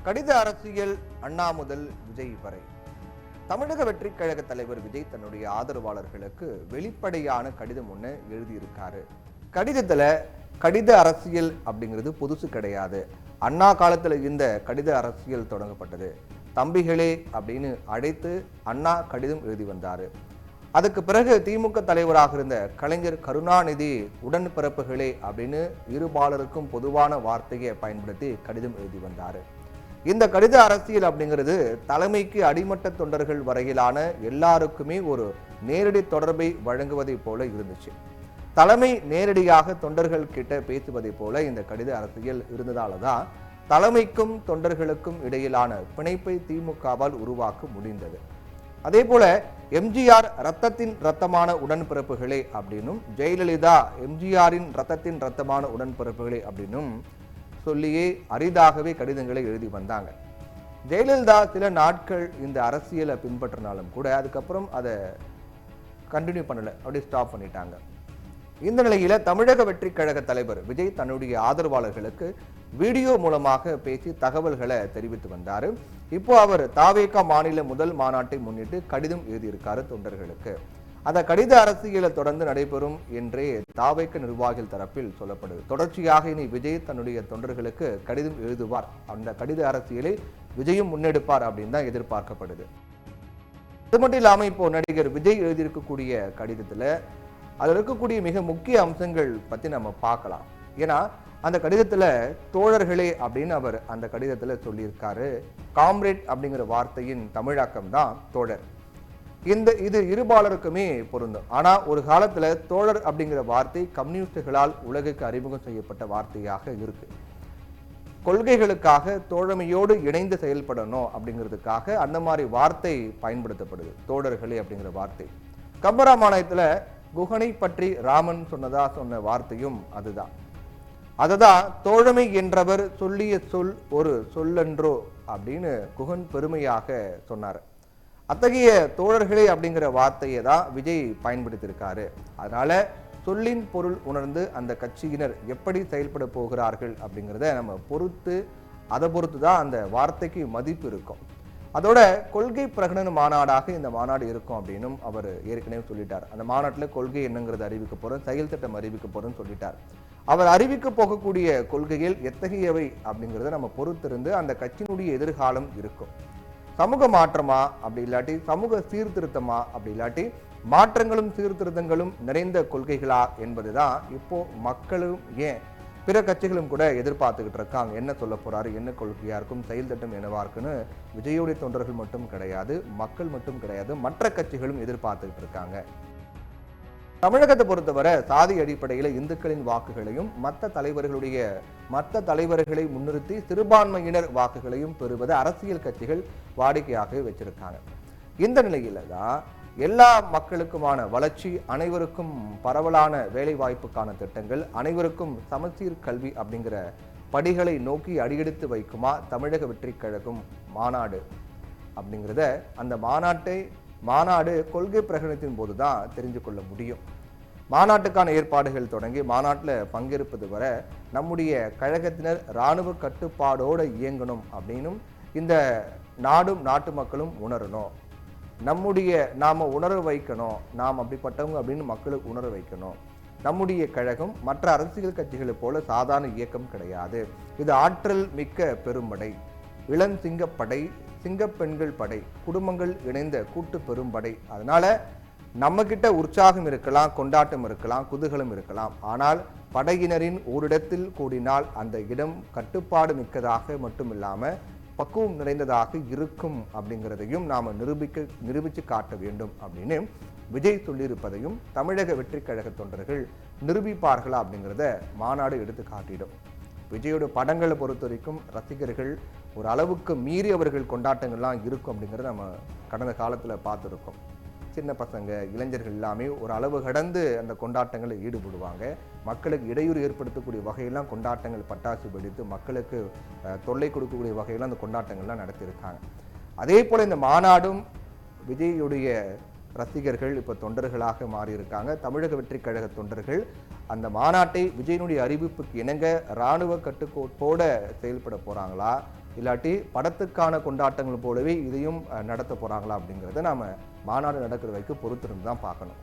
கடித அரசியல் அண்ணா முதல் விஜய் வரை தமிழக வெற்றி கழக தலைவர் விஜய் தன்னுடைய ஆதரவாளர்களுக்கு வெளிப்படையான கடிதம் ஒன்று எழுதியிருக்காரு. கடிதத்துல கடித அரசியல் அப்படிங்கிறது புதுசு கிடையாது. அண்ணா காலத்துல இந்த கடித அரசியல் தொடங்கப்பட்டது. தம்பிகளே அப்படின்னு அழைத்து அண்ணா கடிதம் எழுதி வந்தாரு. அதுக்கு பிறகு திமுக தலைவராக இருந்த கலைஞர் கருணாநிதி உடன்பிறப்புகளே அப்படின்னு இருபாலருக்கும் பொதுவான வார்த்தையை பயன்படுத்தி கடிதம் எழுதி வந்தாரு. இந்த கடித அரசியல் அப்படிங்கிறது தலைமைக்கு அடிமட்ட தொண்டர்கள் வரையிலான எல்லாருக்குமே ஒரு நேரடி தொடர்பை வழங்குவதை போல இருந்துச்சு. தலைமை நேரடியாக தொண்டர்கள் கிட்ட பேசுவதை போல இந்த கடித அரசியல் இருந்ததால தான் தலைமைக்கும் தொண்டர்களுக்கும் இடையிலான பிணைப்பை திமுகவால் உருவாக்க முடிந்தது. அதே போல எம்ஜிஆர் ரத்தத்தின் ரத்தமான உடன்பிறப்புகளே அப்படின்னும், ஜெயலலிதா எம்ஜிஆரின் ரத்தத்தின் ரத்தமான உடன்பிறப்புகளே அப்படின்னும் சொல்லியே அரிதாகவே கடிதங்களை எழுதி வந்தாங்க. ஜெயலலிதா சில நாட்கள் இந்த அரசியலை பின்பற்றினாலும் கூட அதுக்கப்புறம் அதை கண்டினியூ பண்ணல, அப்படியே ஸ்டாப் பண்ணிட்டாங்க. இந்த நிலையில தமிழக வெற்றி கழக தலைவர் விஜய் தன்னுடைய ஆதரவாளர்களுக்கு வீடியோ மூலமாக பேசி தகவல்களை தெரிவித்து வந்தாரு. இப்போ அவர் தாவேகா மாநில முதல் மாநாட்டை முன்னிட்டு கடிதம் எழுதியிருக்காரு தொண்டர்களுக்கு. அந்த கடித அரசியலை தொடர்ந்து நடைபெறும் என்றே தாவேக நிர்வாகிகள் தரப்பில் சொல்லப்படுது. தொடர்ச்சியாக இனி விஜய் தன்னுடைய தொண்டர்களுக்கு கடிதம் எழுதுவார். அந்த கடித அரசியலை விஜயும் முன்னெடுப்பார் அப்படின்னு தான் எதிர்பார்க்கப்படுது. அது மட்டும் இல்லாம இப்போ நடிகர் விஜய் எழுதியிருக்கக்கூடிய கடிதத்துல அதில் இருக்கக்கூடிய மிக முக்கிய அம்சங்கள் பத்தி நம்ம பார்க்கலாம். ஏன்னா அந்த கடிதத்துல தோழர்களே அப்படின்னு அவர் அந்த கடிதத்துல சொல்லியிருக்காரு. காம்ரேட் அப்படிங்கிற வார்த்தையின் தமிழாக்கம் தான் தோழர். இது இருபாலருக்குமே பொருந்தும். ஆனா ஒரு காலத்துல தோழர் அப்படிங்கிற வார்த்தை கம்யூனிஸ்டுகளால் உலகுக்கு அறிமுகம் செய்யப்பட்ட வார்த்தையாக இருக்கு. கொள்கைகளுக்காக தோழமையோடு இணைந்து செயல்படணும் அப்படிங்கிறதுக்காக அந்த மாதிரி வார்த்தை பயன்படுத்தப்படுது, தோழர்களே அப்படிங்கிற வார்த்தை. கம்பராமாயணத்துல குகனை பற்றி ராமன் சொன்ன வார்த்தையும் அதுதான். அததான் தோழமை என்றவர் சொல்லிய சொல் ஒரு சொல்லன்றோ அப்படின்னு குகன் பெருமையாக சொன்னார். அத்தகைய தோழர்களே அப்படிங்கிற வார்த்தையை தான் விஜய் பயன்படுத்தியிருக்காரு. அதனால சொல்லின் பொருள் உணர்ந்து அந்த கட்சியினர் எப்படி செயல்பட போகிறார்கள் அப்படிங்கிறத நம்ம அதை பொறுத்து தான் அந்த வார்த்தைக்கு மதிப்பு இருக்கும். அதோட கொள்கை பிரகடன மாநாடாக இந்த மாநாடு இருக்கும் அப்படின்னும் அவர் ஏற்கனவே சொல்லிட்டார். அந்த மாநாட்டில் கொள்கை என்னங்கிறது அறிவிக்க போறோம், செயல் திட்டம் அறிவிக்க போறோம்னு சொல்லிட்டார். அவர் அறிவிக்க போகக்கூடிய கொள்கைகள் எத்தகையவை அப்படிங்கிறத நம்ம பொறுத்திருந்து அந்த கட்சியினுடைய எதிர்காலம் இருக்கும். சமூக மாற்றமா அப்படி இல்லாட்டி சமூக சீர்திருத்தமா அப்படி இல்லாட்டி மாற்றங்களும் சீர்திருத்தங்களும் நிறைந்த கொள்கைகளா என்பதுதான் இப்போ மக்களும் ஏன் பிற கட்சிகளும் கூட எதிர்பார்த்துக்கிட்டு இருக்காங்க. என்ன சொல்ல போறாரு, என்ன கொள்கையா இருக்கும், செயல் திட்டம் என்னவா இருக்குன்னு விஜயோடைய தொண்டர்கள் மட்டும் கிடையாது, மக்கள் மட்டும் கிடையாது, மற்ற கட்சிகளும் எதிர்பார்த்துக்கிட்டு இருக்காங்க. தமிழகத்தை பொறுத்தவரை சாதி அடிப்படையில் இந்துக்களின் வாக்குகளையும் மற்ற தலைவர்களை முன்னிறுத்தி சிறுபான்மையினர் வாக்குகளையும் பெறுவது அரசியல் கட்சிகள் வாடிக்கையாக வச்சிருக்காங்க. இந்த நிலையில தான் எல்லா மக்களுக்குமான வளர்ச்சி, அனைவருக்கும் பரவலான வேலை வாய்ப்புக்கான திட்டங்கள், அனைவருக்கும் சமச்சீர் கல்வி அப்படிங்கிற படிகளை நோக்கி அடியெடுத்து வைக்குமா தமிழக வெற்றி கழகம் மாநாடு அப்படிங்கிறத அந்த மாநாடு கொள்கை பிரகடனத்தின் போதுதான் தெரிஞ்சு கொள்ள முடியும். மாநாட்டுக்கான ஏற்பாடுகள் தொடங்கி மாநாட்டில் பங்கேற்பது வரை நம்முடைய கழகத்தினர் இராணுவ கட்டுப்பாடோடு இயங்கணும் அப்படின்னும் இந்த நாடும் நாட்டு மக்களும் உணரணும். நாம உணர வைக்கணும், நாம் அப்படிப்பட்டவங்க அப்படின்னு மக்களுக்கு உணர வைக்கணும். நம்முடைய கழகம் மற்ற அரசியல் கட்சிகளை போல சாதாரண இயக்கம் கிடையாது. இது ஆற்றல் மிக்க பெரும்படை, இளஞ்சிங்கப்படை, சிங்கப்பெண்கள் படை, குடும்பங்கள் இணைந்த கூட்டு பெரும்படை. அதனால நம்ம கிட்ட உற்சாகம் இருக்கலாம், கொண்டாட்டம் இருக்கலாம், குதூகலம் இருக்கலாம். ஆனால் படையினரின் ஓரிடத்தில் கூடினால் அந்த இடம் கட்டுப்பாடு மிக்கதாக மட்டும் இல்லாம பக்குவம் நிறைந்ததாக இருக்கும் அப்படிங்கிறதையும் நாம நிரூபிச்சு காட்ட வேண்டும் அப்படின்னு விஜய் சொல்லியிருப்பதையும் தமிழக வெற்றி கழக தொண்டர்கள் நிரூபிப்பார்களா அப்படிங்கிறத மாநாடு எடுத்து காட்டிடும். விஜயோட படங்களை பொறுத்த வரைக்கும் ரசிகர்கள் ஒரு அளவுக்கு மீறி அவர்கள் கொண்டாட்டங்கள்லாம் இருக்கும் அப்படிங்கிறத நம்ம கடந்த காலத்தில் பார்த்துருக்கோம். சின்ன பசங்க, இளைஞர்கள் எல்லாமே ஒரு அளவு கடந்து அந்த கொண்டாட்டங்களில் ஈடுபடுவாங்க. மக்களுக்கு இடையூறு ஏற்படுத்தக்கூடிய வகையெல்லாம் கொண்டாட்டங்கள் பட்டாசு வெடித்து மக்களுக்கு தொல்லை கொடுக்கக்கூடிய வகையெல்லாம் அந்த கொண்டாட்டங்கள்லாம் நடத்தியிருக்காங்க. அதே போல் இந்த மாநாடும் விஜயுடைய ரசிகர்கள் இப்போ தொண்டர்களாக மாறியிருக்காங்க. தமிழக வெற்றி கழக தொண்டர்கள் அந்த மாநாட்டை விஜயனுடைய அறிவிப்புக்கு இணங்க இராணுவ கட்டுக்கோட்டோட செயல்பட போறாங்களா, இல்லாட்டி படத்துக்கான கொண்டாட்டங்கள் போலவே இதையும் நடத்த போகிறாங்களா அப்படிங்கிறத நாம் மாநாடு நடக்கிற வரைக்கும் பொறுத்திருந்து தான் பார்க்கணும்.